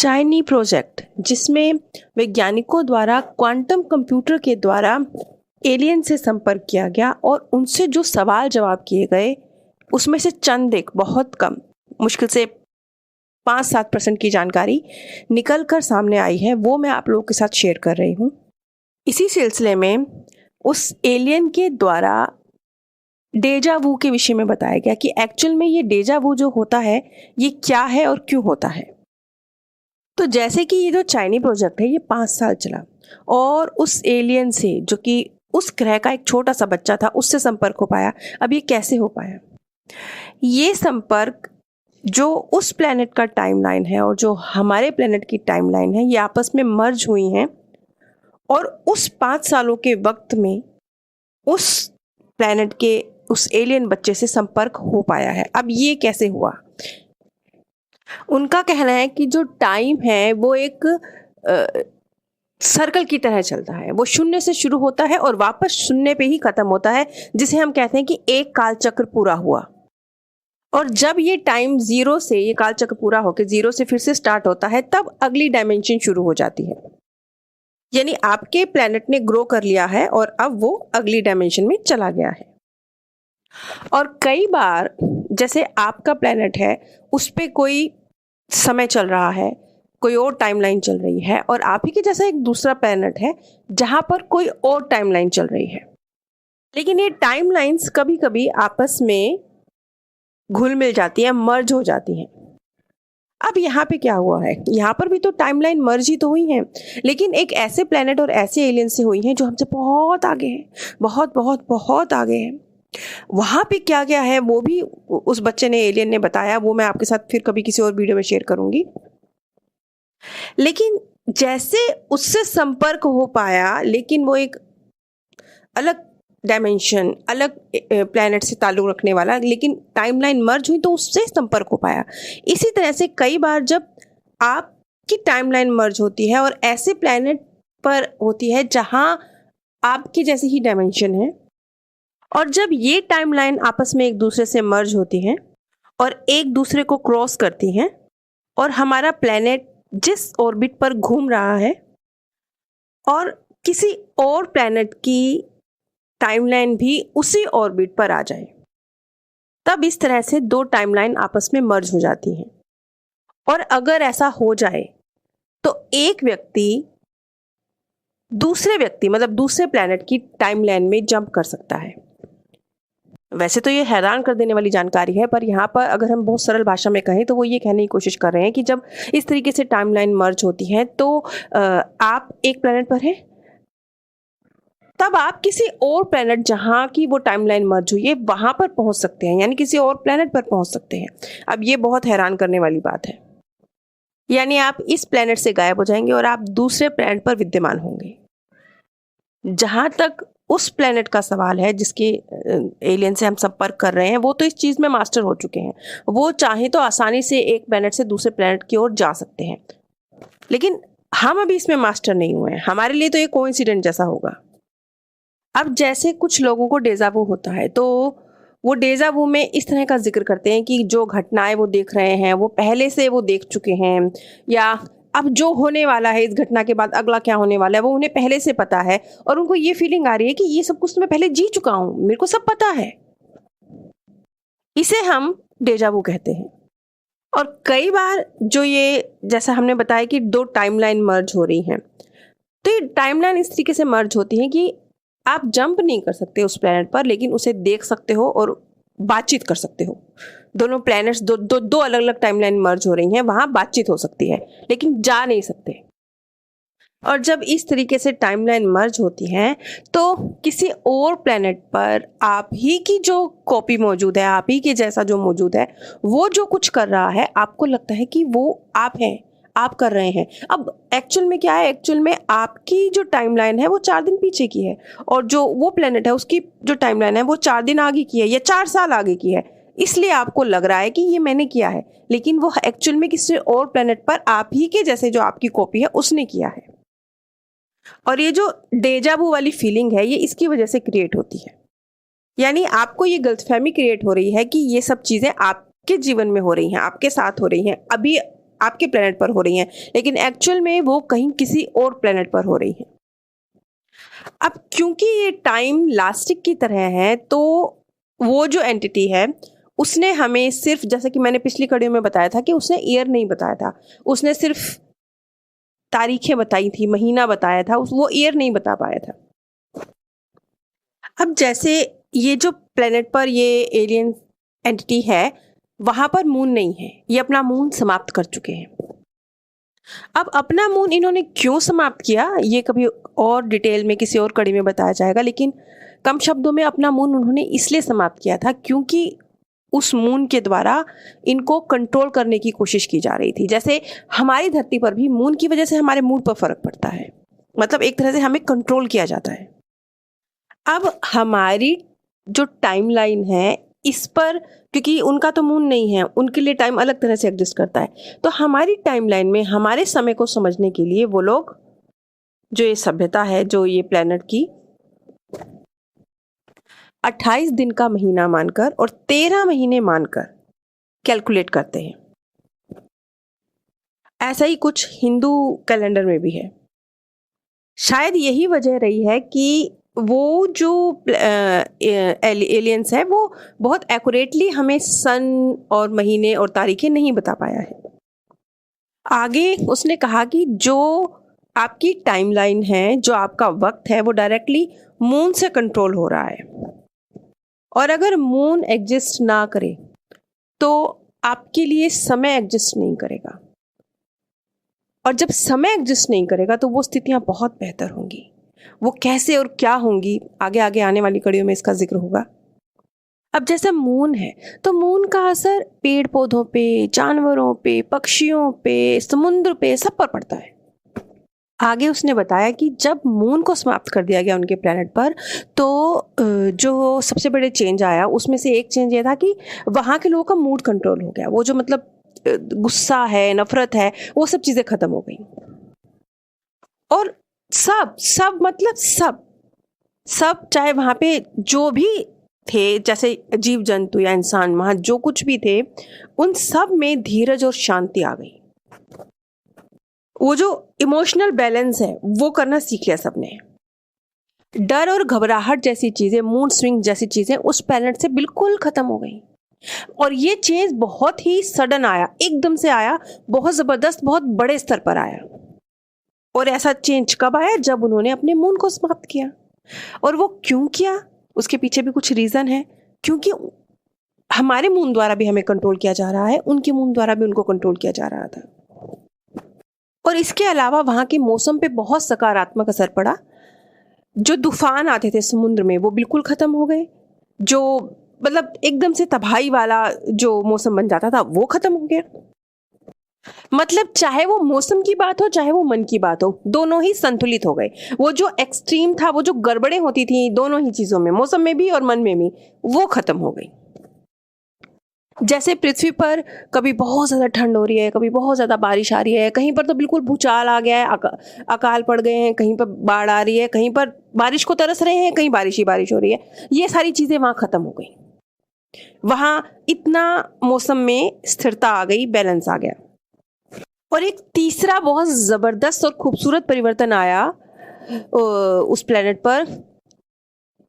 चाइनी project जिसमें वैज्ञानिकों द्वारा क्वांटम कंप्यूटर के द्वारा एलियन से संपर्क किया गया और उनसे जो सवाल जवाब किए गए उसमें से चंद एक बहुत कम मुश्किल से 5-7% की जानकारी निकल कर सामने आई है, वो मैं आप लोगों के साथ शेयर कर रही हूँ। इसी सिलसिले में उस एलियन के द्वारा डेजा वू के विषय में बताया गया कि एक्चुअल में ये डेजा वू जो होता है ये क्या है और क्यों होता है। तो जैसे कि ये जो चाइनी प्रोजेक्ट है ये 5 साल चला और उस एलियन से जो कि उस ग्रह का एक छोटा सा बच्चा था उससे संपर्क हो पाया। अब ये कैसे हो पाया? ये संपर्क जो उस प्लेनेट का टाइमलाइन है और जो हमारे प्लेनेट की टाइमलाइन है ये आपस में मर्ज हुई हैं और उस 5 सालों के वक्त में उस प्लेनेट के उस एलियन बच्चे से संपर्क हो पाया है। अब ये कैसे हुआ? उनका कहना है कि जो टाइम है वो एक सर्कल की तरह चलता है, वो शून्य से शुरू होता है और वापस शून्य पे ही खत्म होता है, जिसे हम कहते हैं कि एक काल चक्र पूरा हुआ। और जब ये टाइम जीरो से, ये काल चक्र पूरा होकर जीरो से फिर से स्टार्ट होता है, तब अगली डायमेंशन शुरू हो जाती है। यानी आपके प्लेनेट ने ग्रो कर लिया है और अब वो अगली डायमेंशन में चला गया है। और कई बार जैसे आपका प्लेनेट है उस पे कोई समय चल रहा है, कोई और टाइमलाइन चल रही है, और आप ही के जैसा एक दूसरा प्लेनेट है जहां पर कोई और टाइमलाइन चल रही है, लेकिन ये टाइमलाइंस कभी कभी आपस में घुल मिल जाती है, मर्ज हो जाती हैं। अब यहाँ पे क्या हुआ है? यहाँ पर भी तो टाइमलाइन मर्ज ही तो हुई है, लेकिन एक ऐसे प्लेनेट और ऐसे एलियन से हुई हैं जो हमसे बहुत आगे हैं, बहुत बहुत बहुत आगे हैं। वहां पे क्या क्या है वो भी उस बच्चे ने, एलियन ने बताया, वो मैं आपके साथ फिर कभी किसी और वीडियो में शेयर करूंगी। लेकिन जैसे उससे संपर्क हो पाया, लेकिन वो एक अलग डायमेंशन, अलग प्लेनेट से ताल्लुक रखने वाला, लेकिन टाइमलाइन मर्ज हुई तो उससे संपर्क हो पाया। इसी तरह से कई बार जब आपकी टाइमलाइन मर्ज होती है और ऐसे प्लेनेट पर होती है जहां आपकी जैसी ही डायमेंशन है, और जब ये टाइमलाइन आपस में एक दूसरे से मर्ज होती हैं और एक दूसरे को क्रॉस करती हैं और हमारा प्लेनेट जिस ऑर्बिट पर घूम रहा है और किसी और प्लेनेट की टाइमलाइन भी उसी ऑर्बिट पर आ जाए, तब इस तरह से 2 टाइमलाइन आपस में मर्ज हो जाती हैं। और अगर ऐसा हो जाए तो एक व्यक्ति दूसरे व्यक्ति मतलब दूसरे प्लेनेट की टाइमलाइन में जंप कर सकता है। वैसे तो ये हैरान कर देने वाली जानकारी है, पर यहाँ पर अगर हम बहुत सरल भाषा में कहें तो वो ये कहने की कोशिश कर रहे हैं कि जब इस तरीके से टाइमलाइन मर्ज होती है तो आप एक प्लेनेट पर हैं, तब आप किसी और प्लेनेट जहाँ की वो टाइमलाइन मर्ज हुई है वहां पर पहुंच सकते हैं, यानी किसी और प्लेनेट पर पहुंच सकते हैं। अब ये बहुत हैरान करने वाली बात है, यानी आप इस प्लेनेट से गायब हो जाएंगे और आप दूसरे प्लेनेट पर विद्यमान होंगे। जहां तक उस प्लेनेट का सवाल है जिसके एलियन से हम संपर्क कर रहे हैं, वो तो इस चीज में मास्टर हो चुके हैं, वो चाहे तो आसानी से एक प्लेनेट से दूसरे प्लेनेट की ओर जा सकते हैं, लेकिन हम अभी इसमें मास्टर नहीं हुए हैं। हमारे लिए तो ये कोइंसिडेंट जैसा होगा। अब जैसे कुछ लोगों को डेजा वू होता है तो वो डेजा वू में इस तरह का जिक्र करते हैं कि जो घटनाएं वो देख रहे हैं वो पहले से वो देख चुके हैं, या अब जो होने वाला है इस घटना के बाद अगला क्या होने वाला है वो उन्हें पहले से पता है, और उनको ये फीलिंग आ रही है कि ये सब कुछ मैं पहले जी चुका हूं, मेरे को सब पता है। इसे हम डेजा वू कहते हैं। और कई बार जो ये, जैसा हमने बताया कि 2 टाइमलाइन मर्ज हो रही हैं, तो ये टाइमलाइन इस तरीके से मर्ज होती है कि आप जंप नहीं कर सकते उस प्लेनेट पर, लेकिन उसे देख सकते हो और बातचीत कर सकते हो। दोनों प्लैनेट्स दो अलग अलग टाइमलाइन मर्ज हो रही हैं, वहां बातचीत हो सकती है लेकिन जा नहीं सकते। और जब इस तरीके से टाइमलाइन मर्ज होती है तो किसी और प्लेनेट पर आप ही की जो कॉपी मौजूद है, आप ही के जैसा जो मौजूद है, वो जो कुछ कर रहा है आपको लगता है कि वो आप हैं, आप कर रहे हैं। अब एक्चुअल में क्या है? एक्चुअल में आपकी जो टाइमलाइन है वो 4 दिन पीछे की है, और जो वो प्लेनेट है उसकी जो टाइमलाइन है वो 4 दिन आगे की है या 4 साल आगे की है। इसलिए आपको लग रहा है कि ये मैंने किया है, लेकिन वो एक्चुअल में किसी और प्लेनेट पर आप ही के जैसे जो आपकी कॉपी है उसने किया है। और ये जो डेजा वू वाली फीलिंग है ये इसकी वजह से क्रिएट होती है, यानी आपको ये गलतफहमी क्रिएट हो रही है कि ये सब चीजें आपके जीवन में हो रही हैं, आपके साथ हो रही हैं, अभी आपके प्लेनेट पर हो रही हैं, लेकिन एक्चुअल में वो कहीं किसी और प्लेनेट पर हो रही हैं। अब क्योंकि ये टाइम लास्टिक की तरह है, तो वो जो एंटिटी है उसने हमें सिर्फ, जैसे कि मैंने पिछली कड़ियों में बताया था कि उसने ईयर नहीं बताया था, उसने सिर्फ तारीखें बताई थी, महीना बताया था, वो ईयर नहीं बता पाया था। अब जैसे ये जो प्लेनेट पर ये एलियन एंटिटी है, वहां पर मून नहीं है, ये अपना मून समाप्त कर चुके हैं। अब अपना मून इन्होंने क्यों समाप्त किया ये कभी और डिटेल में किसी और कड़ी में बताया जाएगा, लेकिन कम शब्दों में अपना मून उन्होंने इसलिए समाप्त किया था क्योंकि उस मून के द्वारा इनको कंट्रोल करने की कोशिश की जा रही थी। जैसे हमारी धरती पर भी मून की वजह से हमारे मूड पर फर्क पड़ता है, मतलब एक तरह से हमें कंट्रोल किया जाता है। अब हमारी जो टाइमलाइन है इस पर, क्योंकि उनका तो मून नहीं है, उनके लिए टाइम अलग तरह से एग्जिस्ट करता है, तो हमारी टाइमलाइन में हमारे समय को समझने के लिए वो लोग, जो ये सभ्यता है, जो ये प्लेनेट की 28 दिन का महीना मानकर और 13 महीने मानकर कैलकुलेट करते हैं। ऐसा ही कुछ हिंदू कैलेंडर में भी है। शायद यही वजह रही है कि वो जो एलियंस है वो बहुत एक्यूरेटली हमें सन और महीने और तारीखें नहीं बता पाया है। आगे उसने कहा कि जो आपकी टाइमलाइन है, जो आपका वक्त है, वो डायरेक्टली मून से कंट्रोल हो रहा है, और अगर मून एग्जिस्ट ना करे तो आपके लिए समय एग्जिस्ट नहीं करेगा, और जब समय एग्जिस्ट नहीं करेगा तो वो स्थितियां बहुत बेहतर होंगी। वो कैसे और क्या होंगी आगे आगे आने वाली कड़ियों में इसका जिक्र होगा। अब जैसे मून है तो मून का असर पेड़ पौधों पे, जानवरों पे, पक्षियों पे, समुद्र पे, सब पर पड़ता है। आगे उसने बताया कि जब मून को समाप्त कर दिया गया उनके प्लेनेट पर, तो जो सबसे बड़े चेंज आया उसमें से एक चेंज ये था कि वहाँ के लोगों का मूड कंट्रोल हो गया। वो जो मतलब गुस्सा है, नफरत है, वो सब चीज़ें खत्म हो गई। और सब सब मतलब सब चाहे वहाँ पे जो भी थे, जैसे जीव जंतु या इंसान, वहाँ जो कुछ भी थे, उन सब में धीरज और शांति आ गई। वो जो इमोशनल बैलेंस है वो करना सीख लिया सबने। डर और घबराहट जैसी चीजें, मूड स्विंग जैसी चीजें उस प्लेनेट से बिल्कुल खत्म हो गई। और ये चेंज बहुत ही सडन आया, एकदम से आया, बहुत जबरदस्त, बहुत बड़े स्तर पर आया। और ऐसा चेंज कब आया? जब उन्होंने अपने मून को समाप्त किया। और वो क्यों किया, उसके पीछे भी कुछ रीजन है। क्योंकि हमारे मून द्वारा भी हमें कंट्रोल किया जा रहा है, उनके मून द्वारा भी उनको कंट्रोल किया जा रहा था। और इसके अलावा वहां के मौसम पे बहुत सकारात्मक असर पड़ा। जो तूफान आते थे समुद्र में वो बिल्कुल खत्म हो गए। जो मतलब एकदम से तबाही वाला जो मौसम बन जाता था वो खत्म हो गया। मतलब चाहे वो मौसम की बात हो, चाहे वो मन की बात हो, दोनों ही संतुलित हो गए। वो जो एक्सट्रीम था, वो जो गड़बड़ें होती थी दोनों ही चीजों में, मौसम में भी और मन में भी, वो खत्म हो गई। जैसे पृथ्वी पर कभी बहुत ज्यादा ठंड हो रही है, कभी बहुत ज्यादा बारिश आ रही है, कहीं पर तो बिल्कुल भूचाल आ गया है, अकाल पड़ गए हैं, कहीं पर बाढ़ आ रही है, कहीं पर बारिश को तरस रहे हैं, कहीं बारिश ही बारिश हो रही है। ये सारी चीजें वहां खत्म हो गई। वहां इतना मौसम में स्थिरता आ गई, बैलेंस आ गया। और एक तीसरा बहुत जबरदस्त और खूबसूरत परिवर्तन आया उस प्लेनेट पर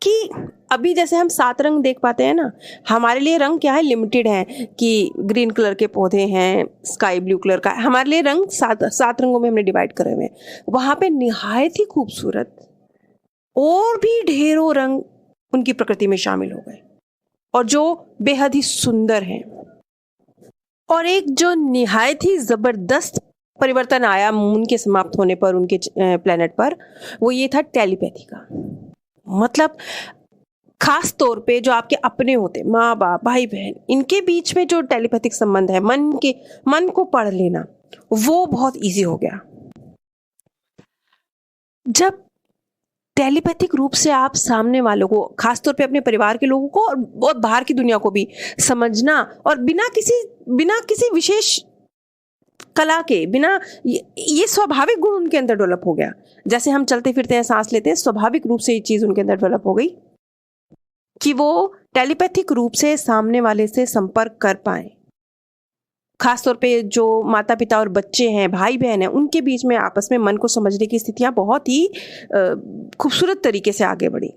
कि अभी जैसे हम 7 रंग देख पाते हैं ना, हमारे लिए रंग क्या है, लिमिटेड है कि ग्रीन कलर के पौधे हैं, स्काई ब्लू कलर का, हमारे लिए रंग 7 रंगों में हमने डिवाइड करे हुए हैं। वहां पे निहायत ही खूबसूरत और भी ढेरों रंग उनकी प्रकृति में शामिल हो गए, और जो बेहद ही सुंदर हैं। और एक जो निहायत ही जबरदस्त परिवर्तन आया मून के समाप्त होने पर उनके प्लेनेट पर, वो ये था टेलीपैथी का। मतलब खास तौर पे जो आपके अपने होते, माँ बाप, भाई बहन, इनके बीच में जो टेलीपैथिक संबंध है, मन को पढ़ लेना, वो बहुत इजी हो गया। जब टेलीपैथिक रूप से आप सामने वालों को, खासतौर पे अपने परिवार के लोगों को और बहुत बाहर की दुनिया को भी समझना, और बिना किसी विशेष कला के, बिना ये स्वाभाविक गुण उनके अंदर डेवलप हो गया। जैसे हम चलते फिरते हैं, सांस लेते हैं, स्वाभाविक रूप से ये चीज उनके अंदर डेवलप हो गई कि वो टेलीपैथिक रूप से सामने वाले से संपर्क कर पाए। खास तौर पे जो माता पिता और बच्चे हैं, भाई बहन हैं, उनके बीच में आपस में मन को समझने की स्थितियाँ बहुत ही खूबसूरत तरीके से आगे बढ़ी।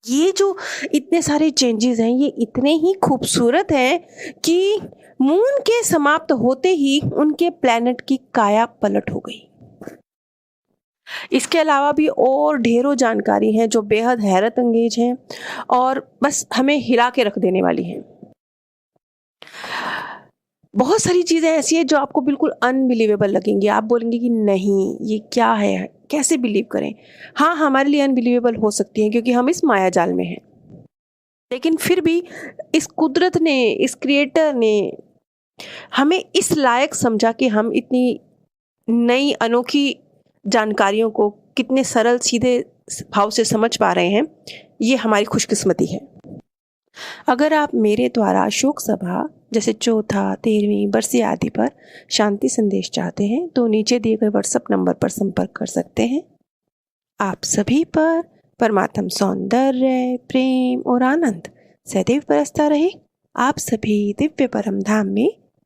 ये जो इतने सारे चेंजेस हैं, ये इतने ही खूबसूरत हैं कि मून के समाप्त होते ही उनके प्लैनेट की काया पलट हो गई। इसके अलावा भी और ढेरों जानकारी हैं जो बेहद हैरत अंगेज हैं और बस हमें हिला के रख देने वाली हैं। बहुत सारी चीज़ें ऐसी हैं जो आपको बिल्कुल अनबिलीवेबल लगेंगी। आप बोलेंगे कि नहीं, ये क्या है, कैसे बिलीव करें। हाँ, हमारे लिए अनबिलीवेबल हो सकती हैं क्योंकि हम इस माया जाल में हैं, लेकिन फिर भी इस कुदरत ने, इस क्रिएटर ने हमें इस लायक समझा कि हम इतनी नई अनोखी जानकारियों को कितने सरल सीधे भाव से समझ पा रहे हैं, ये हमारी खुशकिस्मती है। अगर आप मेरे द्वारा शोक सभा जैसे चौथा, 13वीं बरसी आदि पर शांति संदेश चाहते हैं तो नीचे दिए गए व्हाट्सएप नंबर पर संपर्क कर सकते हैं। आप सभी पर परमात्म सौंदर्य, प्रेम और आनंद सदैव बरसता रहे। आप सभी दिव्य परम धाम में